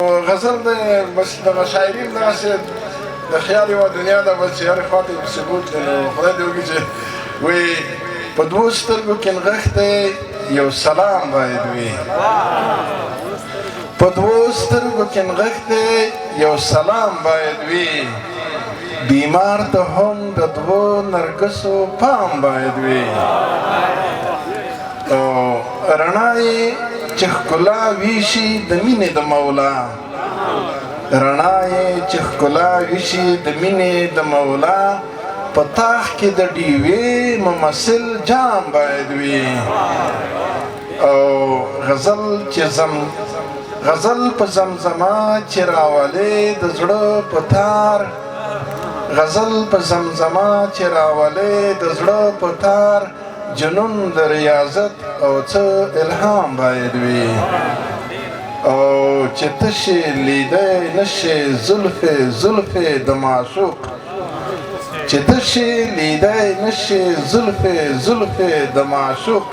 غزل د شاعرین دغسې د خیال یوه دنیا ده بس چې هرې خوا ته یې ثبوت دی نو خدای دې وکړي چې وایي په دوو سترګو کې نغښتی یو سلام باید وي په دوو سترګو کې نغښتی یو سلام باید وي بیمار ته هم د دوو نرګسو پام باید وي او رڼا یې چې ښکلا ویشي د مینې د مولا رڼا یې چې ښکلا ویشي د مینې د مولا په تاخ کې د ډیوې ممثل جام باید وي او غزل په زمزمه چې راولې د زړه په تار غزل په زمزمه چې راولې د زړه په تار جنون د ریاضت او څه الهام باید وي او چې تشې لیدی نشې زلفې د معشوق چې تشې لیدی نشې زلفې د معشوق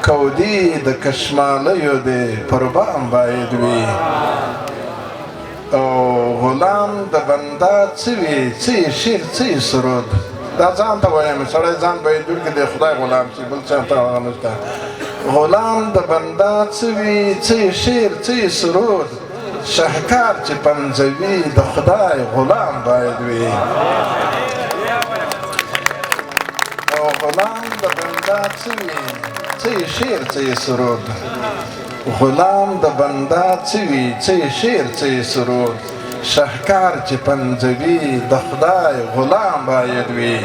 کودي د کشمالیو دی پر بام باید وي او غلام د بنده څه وي څه یې شعر څه یې سرود دا ځان ته وایم سړی ځان به یې جوړ کړي د خدای غلام شي بل څه ته هغه نشته غلام د بنده څه وي څه یې شعر څه یې سرود شهکار چې پنځوي د خدای غلام باید وي او غلام د بنده څه وي څه یې شعر څه یې سرود غلام د بنده څه وي څه یې شعر څه یې سرود شهکار چې پنځوي د خدای غلام باید وي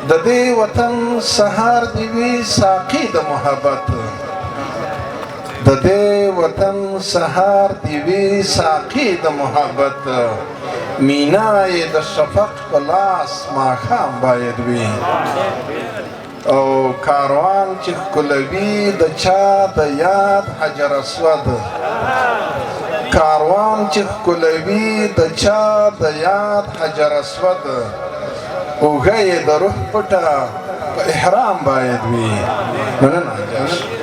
د دې وطن سهار دې وي ساقي د محبت د دې وطن سهار دې وي ساقي د محبت مینا یې د شفق په لاس ماښام باید وي او کاروان چې ښکلوي د چا د یاد حجر اسود کاروان چې ښکلوي د چا د یاد حجر اسود اوږه یې د روح پټه په احرام باید وي مننه